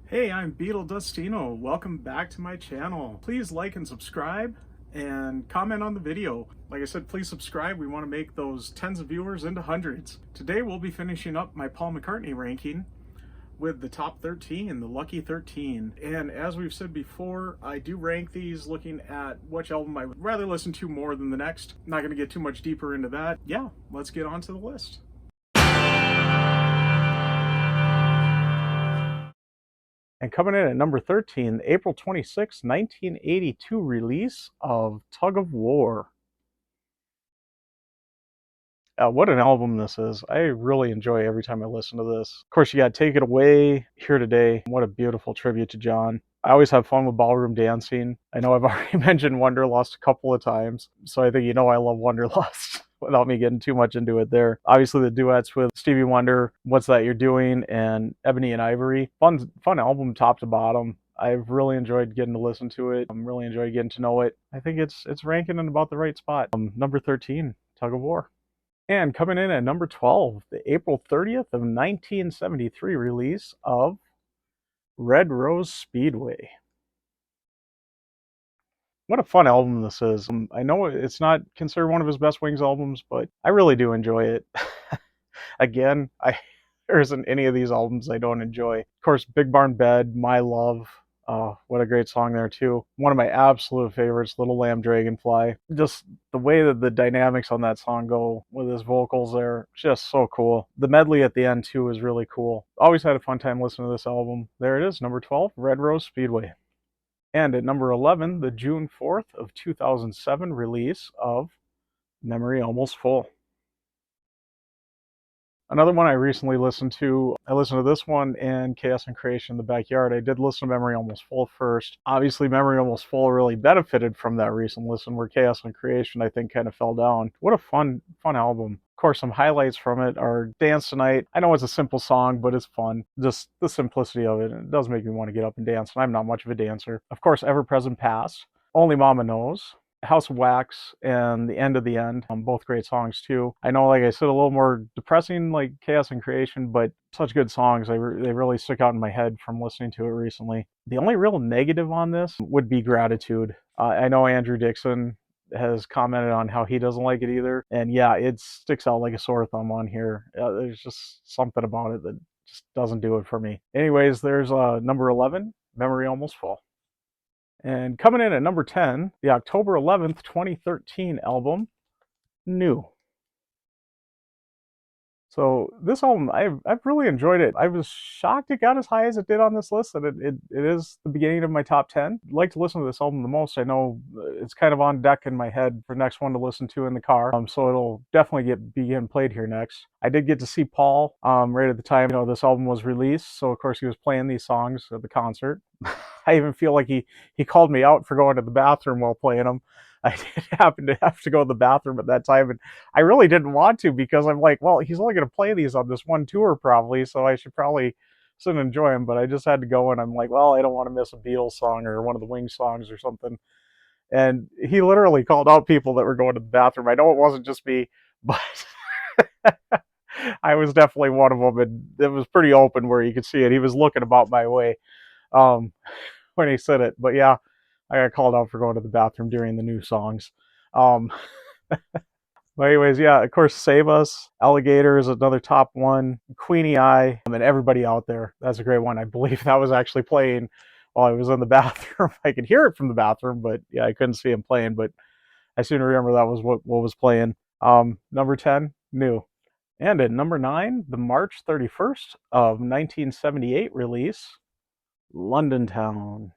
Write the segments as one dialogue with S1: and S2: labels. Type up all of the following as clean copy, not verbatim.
S1: Hey, I'm Beetle Dustino. Welcome back to my channel. Please like and subscribe and comment on the video. Like I said, please subscribe. We want to make those tens of viewers into hundreds. Today we'll be finishing up my Paul McCartney ranking with the top 13, the lucky 13. And as we've said before, I do rank these looking at which album I would rather listen to more than the next. Not going to get too much deeper into that. Yeah, let's get on to the list. And coming in at number 13, the April 26, 1982 release of Tug of War. What an album this is. I really enjoy every time I listen to this. Of course, you got Take It Away, Here Today. What a beautiful tribute to John. I always have fun with ballroom dancing. I know I've already mentioned Wonderlust a couple of times, so I think you know I love Wonderlust without me getting too much into it there. Obviously, the duets with Stevie Wonder, What's That You're Doing, and Ebony and Ivory. Fun album top to bottom. I've really enjoyed getting to listen to it. I'm really enjoyed getting to know it. I think it's ranking in about the right spot. Number 13, Tug of War. And coming in at number 12, the April 30th of 1973 release of Rose Speedway. What a fun album this is. I know it's not considered one of his best Wings albums, but I really do enjoy it. Again, there isn't any of these albums I don't enjoy. Of course, Big Barn Bed, My Love. Oh, what a great song there too. One of my absolute favorites, Little Lamb Dragonfly. Just the way that the dynamics on that song go with his vocals there, just so cool. The medley at the end too is really cool. Always had a fun time listening to this album. There it is, number 12, Rose Speedway. And at number 11, the June 4th of 2007 release of Memory Almost Full. Another one I recently listened to, I listened to this one and Chaos and Creation in the Backyard. I did listen to Memory Almost Full first. Obviously, Memory Almost Full really benefited from that recent listen, where Chaos and Creation, I think, kind of fell down. What a fun album. Of course, some highlights from it are Dance Tonight. I know it's a simple song, but it's fun. Just the simplicity of it. It does make me want to get up and dance, and I'm not much of a dancer. Of course, Ever Present Past. Only Mama Knows. House of Wax and The End of the End. Both great songs too. I know, like I said, a little more depressing like Chaos and Creation, but such good songs. They really stick out in my head from listening to it recently. The only real negative on this would be Gratitude. I know Andrew Dixon has commented on how he doesn't like it either. And yeah, it sticks out like a sore thumb on here. There's just something about it that just doesn't do it for me. Anyways, there's number 11, Memory Almost Full. And coming in at number 10, the October 11th, 2013 album, New. So this album, I've really enjoyed it. I was shocked it got as high as it did on this list, and it is the beginning of my top 10. I'd like to listen to this album the most. I know it's kind of on deck in my head for the next one to listen to in the car, so it'll definitely be getting played here next. I did get to see Paul right at the time this album was released, so of course he was playing these songs at the concert. I even feel like he called me out for going to the bathroom while playing them. I did happen to have to go to the bathroom at that time, and I really didn't want to, because I'm like, well, he's only going to play these on this one tour probably, so I should probably sit and enjoy them. But I just had to go, and I'm like, well, I don't want to miss a Beatles song or one of the Wings songs or something. And he literally called out people that were going to the bathroom. I know it wasn't just me, but I was definitely one of them, and it was pretty open where you could see it. He was looking about my way when he said it. But yeah, I got called out for going to the bathroom during the New songs. But anyways, yeah, of course, Save Us, Alligator is another top one, Queenie Eye, and Everybody Out There. That's a great one. I believe that was actually playing while I was in the bathroom. I could hear it from the bathroom, but yeah, I couldn't see him playing, but I soon remember that was what was playing. Number 10, New. And at number 9, the March 31st of 1978 release, London Town.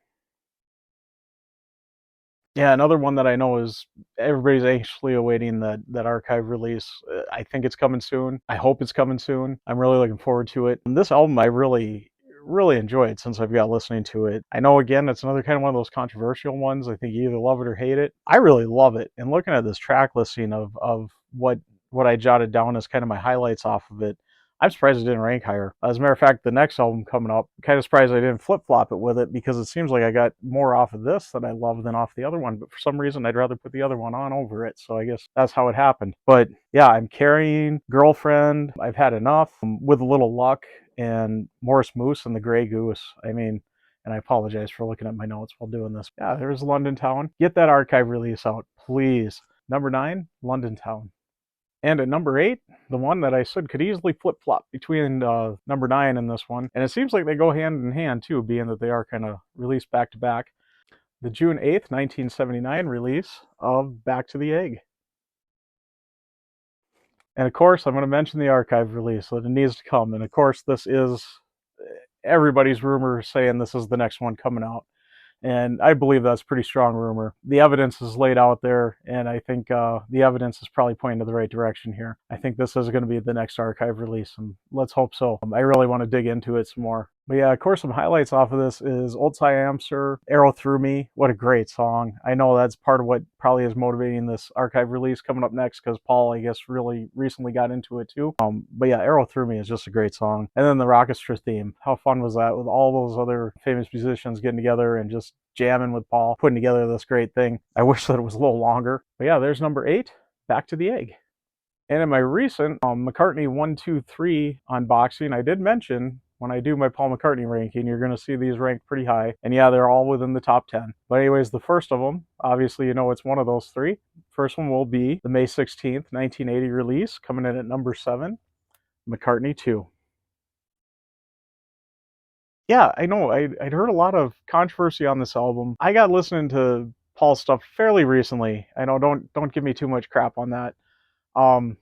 S1: Yeah, another one that I know is everybody's anxiously awaiting that archive release. I think it's coming soon. I hope it's coming soon. I'm really looking forward to it. And this album, I really enjoyed since I've got listening to it. I know, again, it's another kind of one of those controversial ones. I think you either love it or hate it. I really love it. And looking at this track listing of what I jotted down as kind of my highlights off of it, I'm surprised it didn't rank higher. As a matter of fact, the next album coming up, I'm kind of surprised I didn't flip-flop it with it, because it seems like I got more off of this that I love than off the other one. But for some reason, I'd rather put the other one on over it. So I guess that's how it happened. But yeah, I'm Carrying, Girlfriend, I've Had Enough, With a Little Luck, and Morris Moose and the Grey Goose. I mean, and I apologize for looking at my notes while doing this. Yeah, there's London Town. Get that archive release out, please. Number 9, London Town. And at number 8, the one that I said could easily flip-flop between number 9 and this one. And it seems like they go hand in hand, too, being that they are kind of released back-to-back. The June 8th, 1979 release of Back to the Egg. And of course, I'm going to mention the archive release, so it needs to come. And of course, this is everybody's rumor saying this is the next one coming out. And I believe that's pretty strong rumor. The evidence is laid out there, and I think the evidence is probably pointing to the right direction here. I think this is going to be the next archive release, and let's hope so. I really want to dig into it some more. But yeah, of course, some highlights off of this is Old Siam Sir, Arrow Through Me. What a great song. I know that's part of what probably is motivating this archive release coming up next, because Paul, I guess, really recently got into it too. But yeah, Arrow Through Me is just a great song. And then the Rockestra theme. How fun was that with all those other famous musicians getting together and just jamming with Paul, putting together this great thing. I wish that it was a little longer. But yeah, there's number 8, Back to the Egg. And in my recent McCartney 1, 2, 3 unboxing, I did mention when I do my Paul McCartney ranking, you're going to see these ranked pretty high. And yeah, they're all within the top 10. But anyways, the first of them, obviously you know it's one of those 3. First one will be the May 16th, 1980 release, coming in at number 7, McCartney 2. Yeah, I know. I'd heard a lot of controversy on this album. I got listening to Paul's stuff fairly recently. I know, don't give me too much crap on that. Um,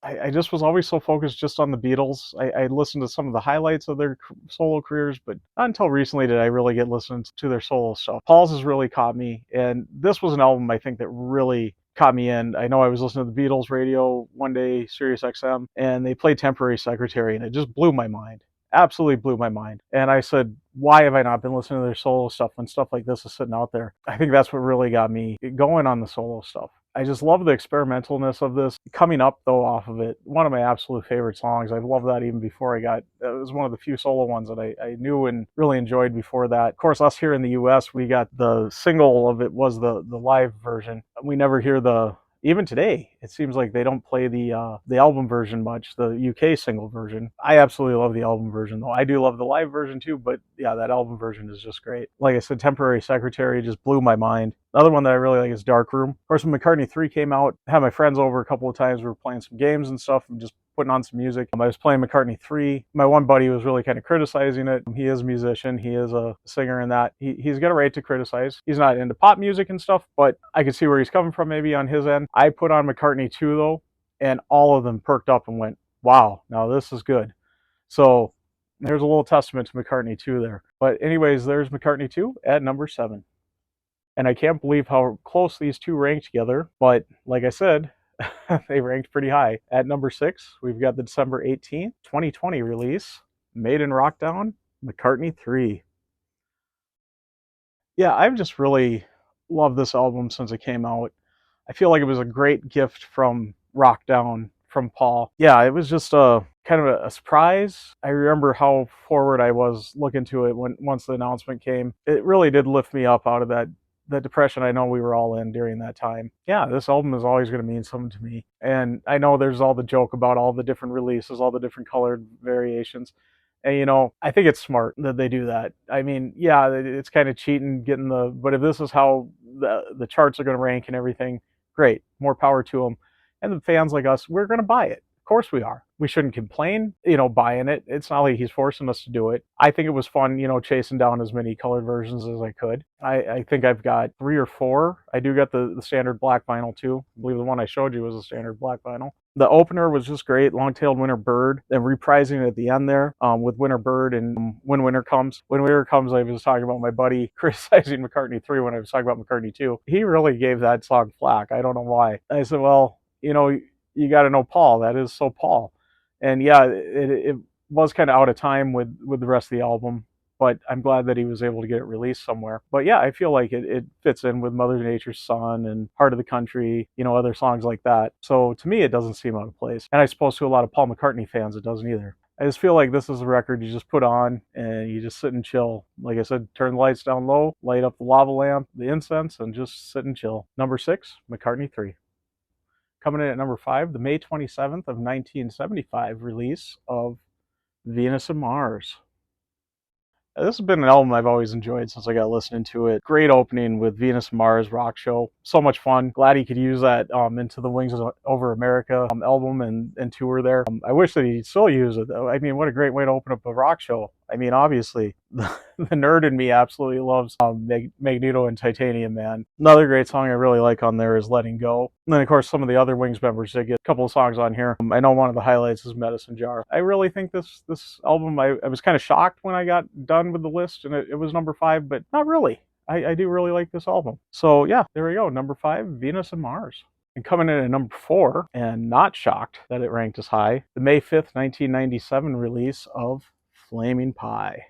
S1: I just was always so focused just on the Beatles. I listened to some of the highlights of their solo careers, but not until recently did I really get listening to their solo stuff. Paul's has really caught me, and this was an album I think that really caught me in. I know I was listening to the Beatles radio one day, Sirius XM, and they played Temporary Secretary, and it just blew my mind. Absolutely blew my mind. And I said, why have I not been listening to their solo stuff when stuff like this is sitting out there? I think that's what really got me going on the solo stuff. I just love the experimentalness of this. Coming Up, though, off of it, one of my absolute favorite songs. I've loved that even before it was one of the few solo ones that I knew and really enjoyed before that. Of course, us here in the US, we got the single of it was the live version. We never hear even today, it seems like they don't play the album version much, the UK single version. I absolutely love the album version, though. I do love the live version, too, but yeah, that album version is just great. Like I said, Temporary Secretary just blew my mind. Another one that I really like is Dark Room. Of course, when McCartney 3 came out, I had my friends over a couple of times. We were playing some games and stuff and just putting on some music. I was playing McCartney 3. My one buddy was really kind of criticizing it. He is a musician. He is a singer in that. He's got a right to criticize. He's not into pop music and stuff, but I could see where he's coming from maybe on his end. I put on McCartney 2, though, and all of them perked up and went, wow, now this is good. So there's a little testament to McCartney 2 there. But anyways, there's McCartney 2 at number 7. And I can't believe how close these two ranked together. But like I said, they ranked pretty high. At number 6, we've got the December 18th, 2020 release, Made in Rockdown, McCartney 3. Yeah, I've just really loved this album since it came out. I feel like it was a great gift from Rockdown from Paul. Yeah, it was just a kind of a surprise. I remember how forward I was looking to it once the announcement came. It really did lift me up out of that depression I know we were all in during that time. Yeah, this album is always going to mean something to me. And I know there's all the joke about all the different releases, all the different colored variations. And, I think it's smart that they do that. I mean, yeah, it's kind of cheating getting but if this is how the charts are going to rank and everything, great, more power to them. And the fans like us, we're going to buy it. Of course we are. We shouldn't complain, buying it. It's not like he's forcing us to do it. I think it was fun, chasing down as many colored versions as I could. I think I've got 3 or 4. I do got the standard black vinyl too. I believe the one I showed you was a standard black vinyl. The opener was just great, Long-Tailed Winter Bird, then reprising it at the end there with Winter Bird and When Winter Comes. When Winter Comes, I was talking about my buddy criticizing McCartney 3 when I was talking about McCartney 2. He really gave that song flack. I don't know why. I said, well, you got to know Paul. That is so Paul. And yeah, it was kind of out of time with the rest of the album, but I'm glad that he was able to get it released somewhere. But yeah, I feel like it fits in with Mother Nature's Son and Heart of the Country, other songs like that. So to me, it doesn't seem out of place. And I suppose to a lot of Paul McCartney fans, it doesn't either. I just feel like this is a record you just put on and you just sit and chill. Like I said, turn the lights down low, light up the lava lamp, the incense, and just sit and chill. Number 6, McCartney 3. Coming in at number 5, the May 27th of 1975 release of Venus and Mars. This has been an album I've always enjoyed since I got listening to it. Great opening with Venus and Mars rock show. So much fun. Glad he could use that Into the Wings Over America album and tour there. I wish that he'd still use it though. I mean, what a great way to open up a rock show. I mean, obviously, the nerd in me absolutely loves Magneto and Titanium Man. Another great song I really like on there is Letting Go. And then, of course, some of the other Wings members did get a couple of songs on here. I know one of the highlights is Medicine Jar. I really think this album, I was kind of shocked when I got done with the list and it was number 5, but not really. I do really like this album. So yeah, there we go. Number 5, Venus and Mars. And coming in at number 4, and not shocked that it ranked as high, the May 5th, 1997 release of Flaming Pie.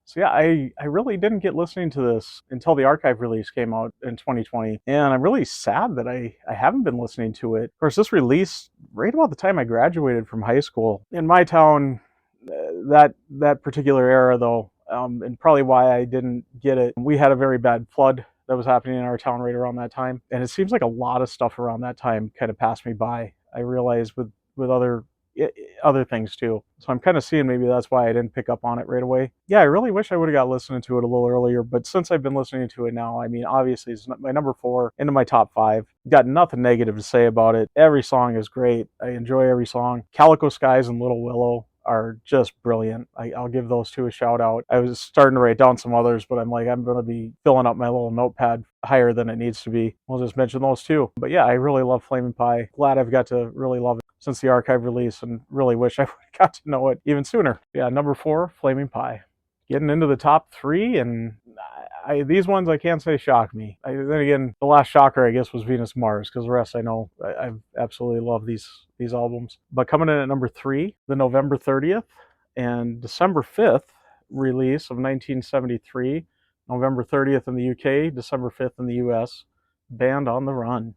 S1: So yeah, I really didn't get listening to this until the archive release came out in 2020. And I'm really sad that I haven't been listening to it. Of course, this released right about the time I graduated from high school. In my town, that particular era though, and probably why I didn't get it, we had a very bad flood that was happening in our town right around that time. And it seems like a lot of stuff around that time kind of passed me by. I realized with other things too. So I'm kind of seeing maybe that's why I didn't pick up on it right away. Yeah, I really wish I would have got listening to it a little earlier, but since I've been listening to it now, I mean, obviously it's my number 4 into my top 5. Got nothing negative to say about it. Every song is great. I enjoy every song. Calico Skies and Little Willow are just brilliant. I'll give those two a shout out. I was starting to write down some others, but I'm like, I'm going to be filling up my little notepad higher than it needs to be. I'll just mention those two. But yeah, I really love Flaming Pie. Glad I've got to really love it since the archive release and really wish I would have got to know it even sooner. Yeah, number 4, Flaming Pie. Getting into the top 3, and these ones I can't say shock me. Then again, the last shocker I guess was Venus Mars, because the rest I know I absolutely love these albums. But coming in at number 3, the November 30th and December 5th release of 1973, November 30th in the UK, December 5th in the US, Band on the Run.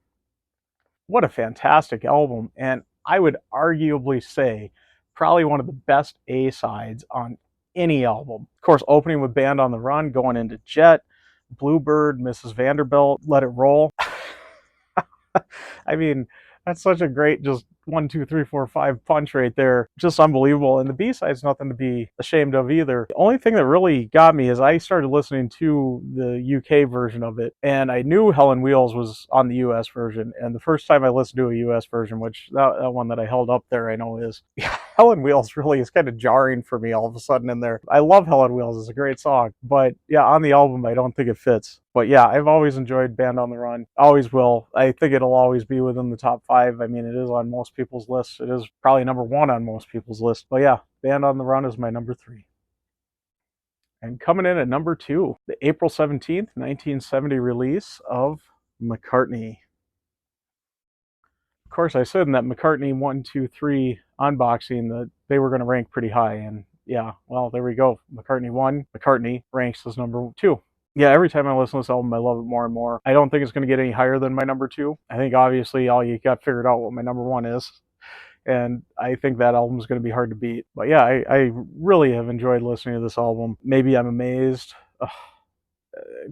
S1: What a fantastic album, and I would arguably say probably one of the best A-sides on any album. Of course, opening with Band on the Run, going into Jet, Bluebird, Mrs. Vanderbilt, Let It Roll. I mean, that's such a great just 1, 2, 3, 4, 5 punch right there. Just unbelievable. And the B-side's nothing to be ashamed of either. The only thing that really got me is I started listening to the UK version of it, and I knew Hell on Wheels was on the US version. And the first time I listened to a US version, which that one that I held up there I know is, Hell on Wheels really is kind of jarring for me all of a sudden in there. I love Hell on Wheels. It's a great song. But yeah, on the album, I don't think it fits. But yeah, I've always enjoyed Band on the Run. Always will. I think it'll always be within the top 5. I mean, it is on most people's lists. It is probably number 1 on most people's list. But yeah, Band on the Run is my number 3. And coming in at number 2, the April 17th, 1970 release of McCartney. Of course, I said in that McCartney 1, 2, 3 unboxing that they were going to rank pretty high. And yeah, well, there we go. McCartney 1, McCartney ranks as number 2. Yeah, every time I listen to this album, I love it more and more. I don't think it's going to get any higher than my number 2. I think obviously all you got figured out what my number 1 is. And I think that album is going to be hard to beat. But yeah, I really have enjoyed listening to this album. Maybe I'm Amazed.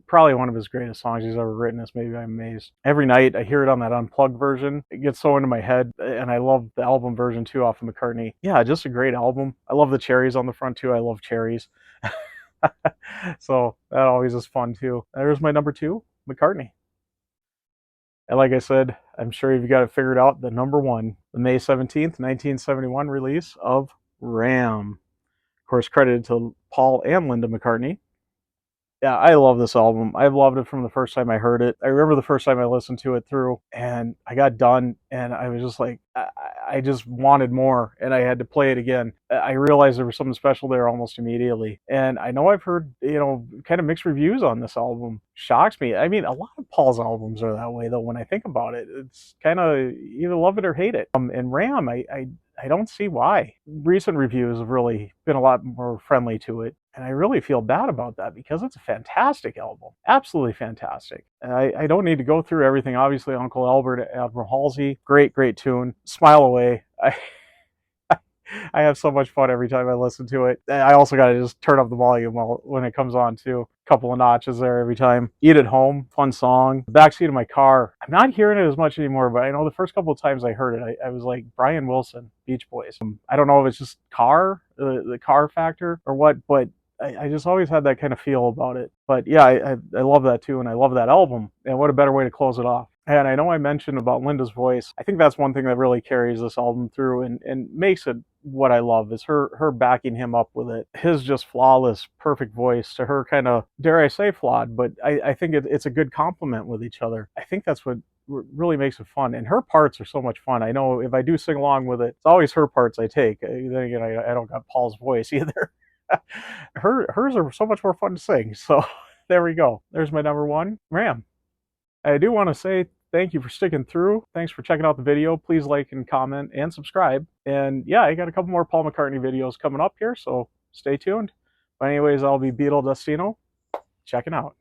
S1: Probably one of his greatest songs he's ever written is Maybe I'm Amazed. Every night I hear it on that unplugged version. It gets so into my head, and I love the album version too off of McCartney. Yeah, just a great album. I love the cherries on the front too. I love cherries. So that always is fun too. There's my number 2, McCartney. And like I said, I'm sure you've got it figured out. The number 1, the May 17th, 1971 release of Ram. Of course, credited to Paul and Linda McCartney. Yeah, I love this album. I've loved it from the first time I heard it. I remember the first time I listened to it through, and I got done, and I was just like, I just wanted more, and I had to play it again. I realized there was something special there almost immediately. And I know I've heard, kind of mixed reviews on this album. Shocks me. I mean, a lot of Paul's albums are that way, though, when I think about it. It's kind of either love it or hate it. And Ram, I don't see why. Recent reviews have really been a lot more friendly to it. And I really feel bad about that because it's a fantastic album. Absolutely fantastic. And I don't need to go through everything. Obviously, Uncle Albert, Admiral Halsey, great, great tune. Smile Away. I have so much fun every time I listen to it. I also got to just turn up the volume when it comes on too. A couple of notches there every time. Eat at Home, fun song. The backseat of my car. I'm not hearing it as much anymore, but I know the first couple of times I heard it, I was like, Brian Wilson, Beach Boys. I don't know if it's just the car factor or what, but I just always had that kind of feel about it. But yeah, I love that too, and I love that album. And what a better way to close it off. And I know I mentioned about Linda's voice. I think that's one thing that really carries this album through and makes it what I love is her backing him up with it. His just flawless, perfect voice to her kind of, dare I say, flawed, but I think it's a good compliment with each other. I think that's what really makes it fun. And her parts are so much fun. I know if I do sing along with it, it's always her parts I take. Then again, I don't got Paul's voice either. Hers are so much more fun to sing. So there we go. There's my number one, Ram. I do want to say thank you for sticking through. Thanks for checking out the video. Please like and comment and subscribe. And yeah, I got a couple more Paul McCartney videos coming up here, so stay tuned. But anyways, I'll be Beetle Destino checking out.